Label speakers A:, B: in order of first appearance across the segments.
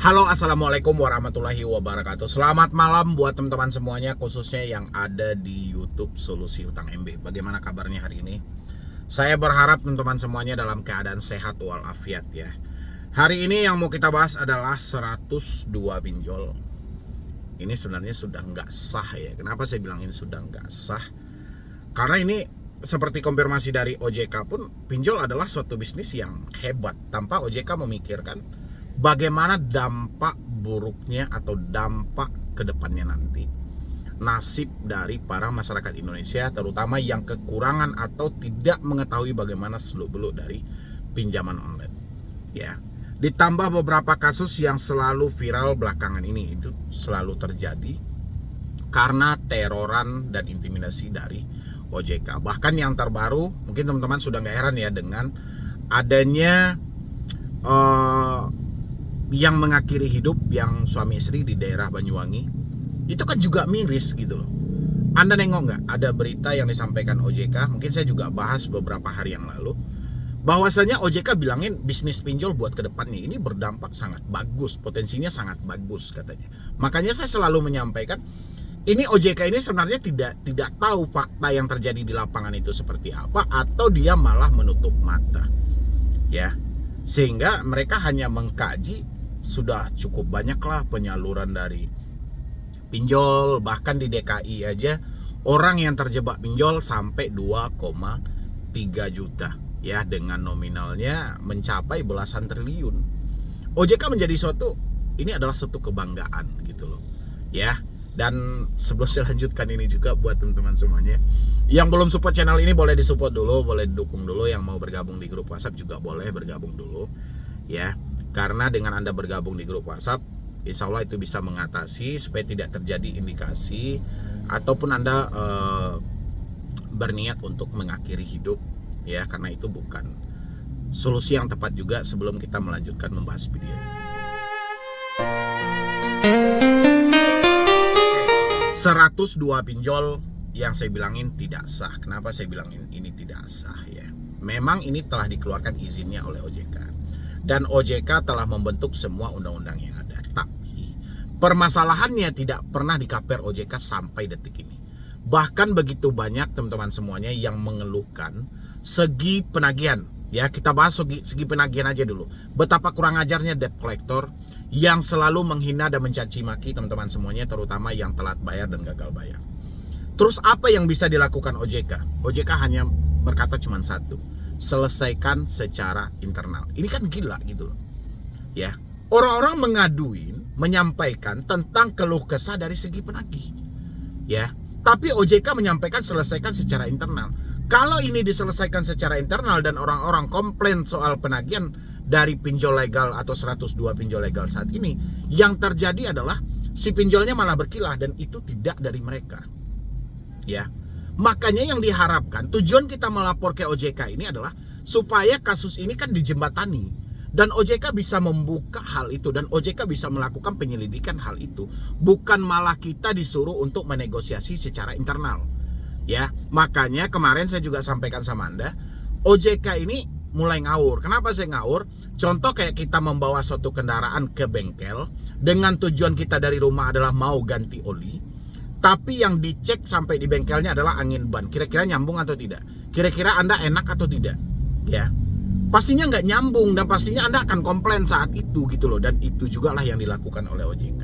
A: Halo, assalamualaikum warahmatullahi wabarakatuh. Selamat malam buat teman-teman semuanya, khususnya yang ada di YouTube Solusi Utang MB. Bagaimana kabarnya hari ini? Saya berharap teman-teman semuanya dalam keadaan sehat walafiat ya. Hari ini yang mau kita bahas adalah 102 pinjol. Ini sebenarnya sudah nggak sah ya. Kenapa saya bilang ini sudah nggak sah? Karena ini seperti konfirmasi dari OJK pun, pinjol adalah suatu bisnis yang hebat tanpa OJK memikirkan bagaimana dampak buruknya atau dampak kedepannya nanti nasib dari para masyarakat Indonesia, terutama yang kekurangan atau tidak mengetahui bagaimana seluk-beluk dari pinjaman online ya. Ditambah beberapa kasus yang selalu viral belakangan ini, itu selalu terjadi karena teroran dan intimidasi dari OJK. Bahkan yang terbaru, mungkin teman-teman sudah nggak heran ya dengan adanya yang mengakhiri hidup yang suami istri di daerah Banyuwangi. Itu kan juga miris gitu loh. Anda nengok nggak ada berita yang disampaikan OJK, mungkin saya juga bahas beberapa hari yang lalu, bahwasanya OJK bilangin bisnis pinjol buat kedepannya ini berdampak sangat bagus, potensinya sangat bagus katanya. Makanya saya selalu menyampaikan, ini OJK ini sebenarnya tidak tahu fakta yang terjadi di lapangan itu seperti apa, atau dia malah menutup mata ya, sehingga mereka hanya mengkaji. Sudah cukup banyaklah penyaluran dari pinjol, bahkan di DKI aja orang yang terjebak pinjol sampai 2,3 juta ya, dengan nominalnya mencapai belasan triliun. OJK menjadi ini adalah suatu kebanggaan gitu loh ya. Dan sebelum saya lanjutkan ini juga buat teman-teman semuanya yang belum support channel ini, boleh disupport dulu, boleh didukung dulu. Yang mau bergabung di grup WhatsApp juga boleh bergabung dulu ya. Karena dengan Anda bergabung di grup WhatsApp, insya Allah itu bisa mengatasi supaya tidak terjadi indikasi ataupun Anda berniat untuk mengakhiri hidup ya, karena itu bukan solusi yang tepat juga. Sebelum kita melanjutkan membahas video ini, 102 pinjol yang saya bilangin tidak sah. Kenapa saya bilangin ini tidak sah ya? Memang ini telah dikeluarkan izinnya oleh OJK. Dan OJK telah membentuk semua undang-undang yang ada. Tapi permasalahannya tidak pernah dikaper OJK sampai detik ini. Bahkan begitu banyak teman-teman semuanya yang mengeluhkan segi penagihan. Ya, kita bahas segi penagihan aja dulu. Betapa kurang ajarnya debt collector yang selalu menghina dan mencaci maki teman-teman semuanya, terutama yang telat bayar dan gagal bayar. Terus apa yang bisa dilakukan OJK? OJK hanya berkata cuma satu: selesaikan secara internal. Ini kan gila gitu loh ya. Orang-orang menyampaikan tentang keluh kesah dari segi penagih ya, tapi OJK menyampaikan selesaikan secara internal. Kalau ini diselesaikan secara internal dan orang-orang komplain soal penagihan dari pinjol legal atau 102 pinjol legal saat ini, yang terjadi adalah si pinjolnya malah berkilah, dan itu tidak dari mereka ya. Makanya yang diharapkan, tujuan kita melapor ke OJK ini adalah supaya kasus ini kan dijembatani, dan OJK bisa membuka hal itu, dan OJK bisa melakukan penyelidikan hal itu, bukan malah kita disuruh untuk menegosiasi secara internal ya. Makanya kemarin saya juga sampaikan sama Anda, OJK ini mulai ngawur. Kenapa saya ngawur? Contoh kayak kita membawa suatu kendaraan ke bengkel dengan tujuan kita dari rumah adalah mau ganti oli, tapi yang dicek sampai di bengkelnya adalah angin ban. Kira-kira nyambung atau tidak? Kira-kira Anda enak atau tidak? Ya, pastinya nggak nyambung, dan pastinya Anda akan komplain saat itu gitu loh. Dan itu juga lah yang dilakukan oleh OJK.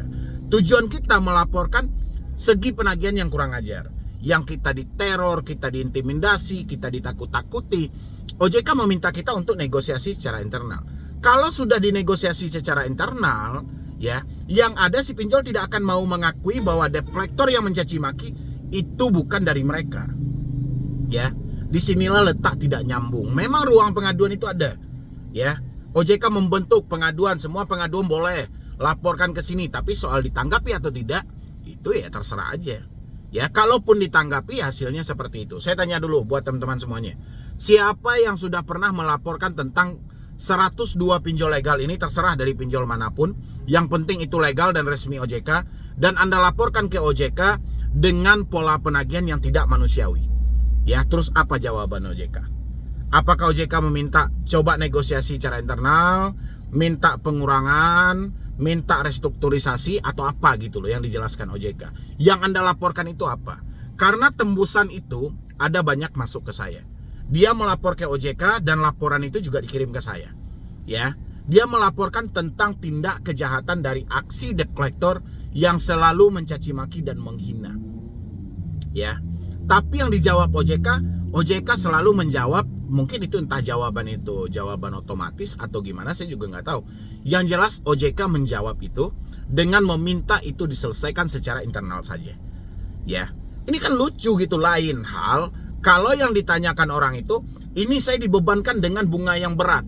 A: Tujuan kita melaporkan segi penagihan yang kurang ajar, yang kita diteror, kita diintimidasi, kita ditakut-takuti. OJK meminta kita untuk negosiasi secara internal. Kalau sudah dinegosiasi secara internal ya, yang ada si pinjol tidak akan mau mengakui bahwa debt collector yang mencaci maki itu bukan dari mereka ya. Disinilah letak tidak nyambung. Memang ruang pengaduan itu ada ya. OJK membentuk pengaduan, semua pengaduan boleh laporkan ke sini, tapi soal ditanggapi atau tidak itu ya terserah aja ya. Kalaupun ditanggapi hasilnya seperti itu. Saya tanya dulu buat teman-teman semuanya, siapa yang sudah pernah melaporkan tentang 102 pinjol legal ini? Terserah dari pinjol manapun, yang penting itu legal dan resmi OJK, dan Anda laporkan ke OJK dengan pola penagihan yang tidak manusiawi ya. Terus apa jawaban OJK? Apakah OJK meminta coba negosiasi secara internal, minta pengurangan, minta restrukturisasi atau apa gitu loh yang dijelaskan OJK. Yang Anda laporkan itu apa? Karena tembusan itu ada banyak masuk ke saya. Dia melapor ke OJK dan laporan itu juga dikirim ke saya. Ya, dia melaporkan tentang tindak kejahatan dari aksi debt collector yang selalu mencaci maki dan menghina. Ya. Tapi yang dijawab OJK selalu menjawab, mungkin itu entah jawaban otomatis atau gimana, saya juga nggak tahu. Yang jelas OJK menjawab itu dengan meminta itu diselesaikan secara internal saja. Ya, ini kan lucu gitu. Lain hal kalau yang ditanyakan orang itu, ini saya dibebankan dengan bunga yang berat,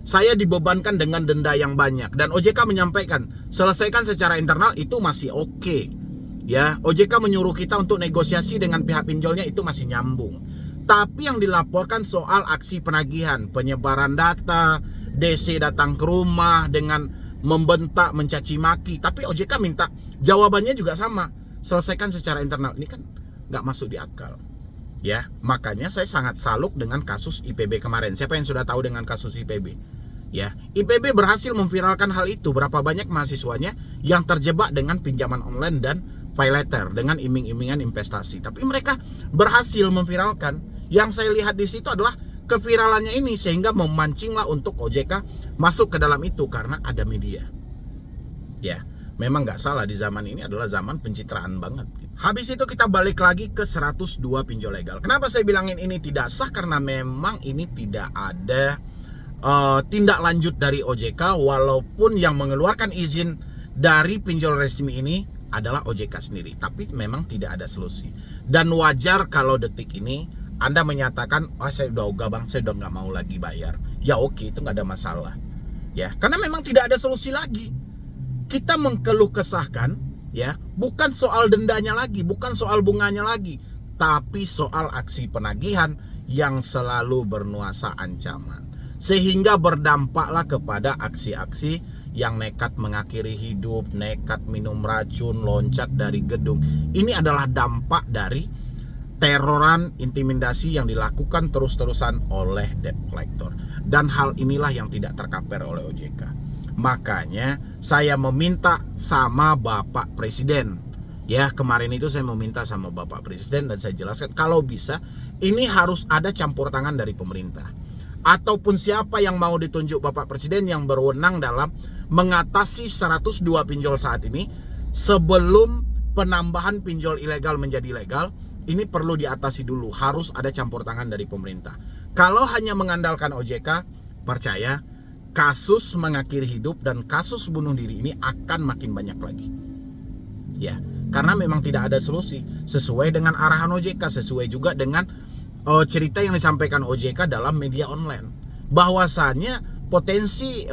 A: saya dibebankan dengan denda yang banyak, dan OJK menyampaikan selesaikan secara internal, itu masih oke. Ya, OJK menyuruh kita untuk negosiasi dengan pihak pinjolnya, itu masih nyambung. Tapi yang dilaporkan soal aksi penagihan, penyebaran data, DC datang ke rumah dengan membentak, mencaci maki, tapi OJK minta jawabannya juga sama, selesaikan secara internal. Ini kan nggak masuk di akal. Ya, makanya saya sangat salut dengan kasus IPB kemarin. Siapa yang sudah tahu dengan kasus IPB? Ya, IPB berhasil memviralkan hal itu. Berapa banyak mahasiswanya yang terjebak dengan pinjaman online dan pay letter dengan iming-imingan investasi. Tapi mereka berhasil memviralkan. Yang saya lihat di situ adalah keviralannya ini, sehingga memancinglah untuk OJK masuk ke dalam itu karena ada media. Ya, memang nggak salah, di zaman ini adalah zaman pencitraan banget. Habis itu kita balik lagi ke 102 pinjol legal. Kenapa saya bilangin ini tidak sah? Karena memang ini tidak ada tindak lanjut dari OJK, walaupun yang mengeluarkan izin dari pinjol resmi ini adalah OJK sendiri. Tapi memang tidak ada solusi. Dan wajar kalau detik ini Anda menyatakan, oh saya udah ogah bang, saya udah nggak mau lagi bayar. Ya oke, itu nggak ada masalah. Ya, karena memang tidak ada solusi lagi. Kita mengeluh kesahkan, ya, bukan soal dendanya lagi, bukan soal bunganya lagi, tapi soal aksi penagihan yang selalu bernuansa ancaman. Sehingga berdampaklah kepada aksi-aksi yang nekat mengakhiri hidup, nekat minum racun, loncat dari gedung. Ini adalah dampak dari teroran, intimidasi yang dilakukan terus-terusan oleh debt collector. Dan hal inilah yang tidak tercover oleh OJK. Makanya saya meminta sama Bapak Presiden. Ya, kemarin itu saya meminta sama Bapak Presiden dan saya jelaskan kalau bisa ini harus ada campur tangan dari pemerintah. Ataupun siapa yang mau ditunjuk Bapak Presiden yang berwenang dalam mengatasi 102 pinjol saat ini, sebelum penambahan pinjol ilegal menjadi legal, ini perlu diatasi dulu. Harus ada campur tangan dari pemerintah. Kalau hanya mengandalkan OJK, percaya kasus mengakhiri hidup dan kasus bunuh diri ini akan makin banyak lagi. Ya, karena memang tidak ada solusi. Sesuai dengan arahan OJK, sesuai juga dengan cerita yang disampaikan OJK dalam media online, bahwasannya potensi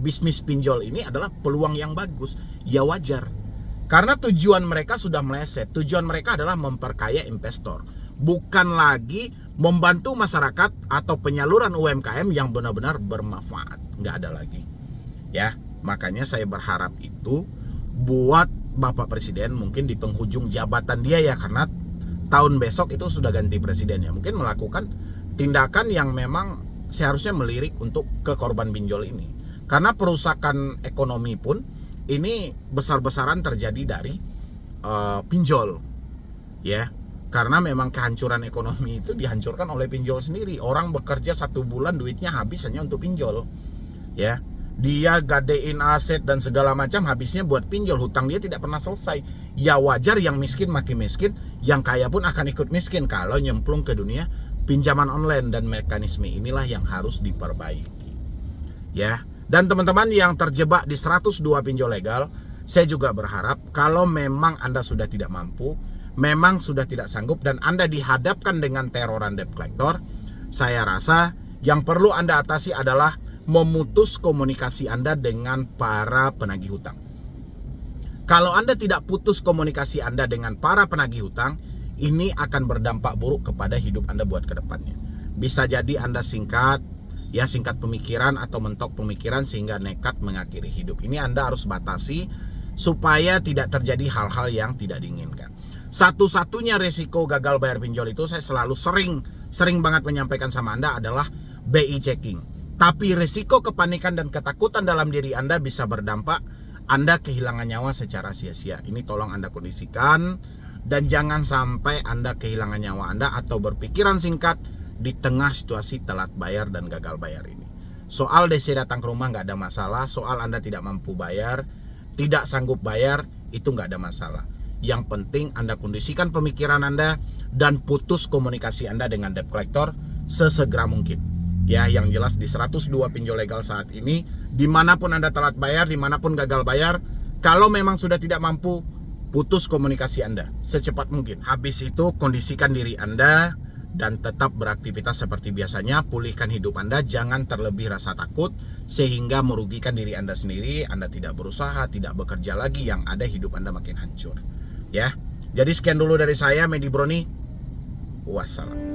A: bisnis pinjol ini adalah peluang yang bagus. Ya wajar, karena tujuan mereka sudah meleset. Tujuan mereka adalah memperkaya investor, bukan lagi membantu masyarakat atau penyaluran UMKM yang benar-benar bermanfaat. Nggak ada lagi. Ya, makanya saya berharap itu buat Bapak Presiden, mungkin di penghujung jabatan dia ya, karena tahun besok itu sudah ganti presiden ya, mungkin melakukan tindakan yang memang seharusnya melirik untuk ke korban pinjol ini. Karena perusakan ekonomi pun ini besar-besaran terjadi dari pinjol. Ya, karena memang kehancuran ekonomi itu dihancurkan oleh pinjol sendiri. Orang bekerja 1 bulan duitnya habis hanya untuk pinjol. Ya, dia gadein aset dan segala macam, habisnya buat pinjol. Hutang dia tidak pernah selesai. Ya wajar yang miskin makin miskin, yang kaya pun akan ikut miskin kalau nyemplung ke dunia pinjaman online. Dan mekanisme inilah yang harus diperbaiki. Ya, dan teman-teman yang terjebak di 102 pinjol legal, saya juga berharap kalau memang Anda sudah tidak mampu, memang sudah tidak sanggup, dan Anda dihadapkan dengan teroran debt collector, saya rasa yang perlu Anda atasi adalah memutus komunikasi Anda dengan para penagih hutang. Kalau Anda tidak putus komunikasi Anda dengan para penagih hutang, ini akan berdampak buruk kepada hidup Anda buat ke depannya. Bisa jadi Anda singkat pemikiran atau mentok pemikiran sehingga nekat mengakhiri hidup. Ini Anda harus batasi supaya tidak terjadi hal-hal yang tidak diinginkan. Satu-satunya resiko gagal bayar pinjol itu saya selalu sering banget menyampaikan sama Anda adalah BI checking. Tapi resiko kepanikan dan ketakutan dalam diri Anda bisa berdampak Anda kehilangan nyawa secara sia-sia. Ini tolong Anda kondisikan, dan jangan sampai Anda kehilangan nyawa Anda atau berpikiran singkat di tengah situasi telat bayar dan gagal bayar ini. Soal DC datang ke rumah nggak ada masalah, soal Anda tidak mampu bayar, tidak sanggup bayar, itu nggak ada masalah. Yang penting Anda kondisikan pemikiran Anda dan putus komunikasi Anda dengan debt collector sesegera mungkin. Ya, yang jelas di 102 pinjol legal saat ini, dimanapun Anda telat bayar, dimanapun gagal bayar, kalau memang sudah tidak mampu, putus komunikasi Anda secepat mungkin. Habis itu kondisikan diri Anda dan tetap beraktivitas seperti biasanya. Pulihkan hidup Anda, jangan terlebih rasa takut sehingga merugikan diri Anda sendiri. Anda tidak berusaha, tidak bekerja lagi, yang ada hidup Anda makin hancur. Ya, jadi sekian dulu dari saya, Medi Broni. Wassalam.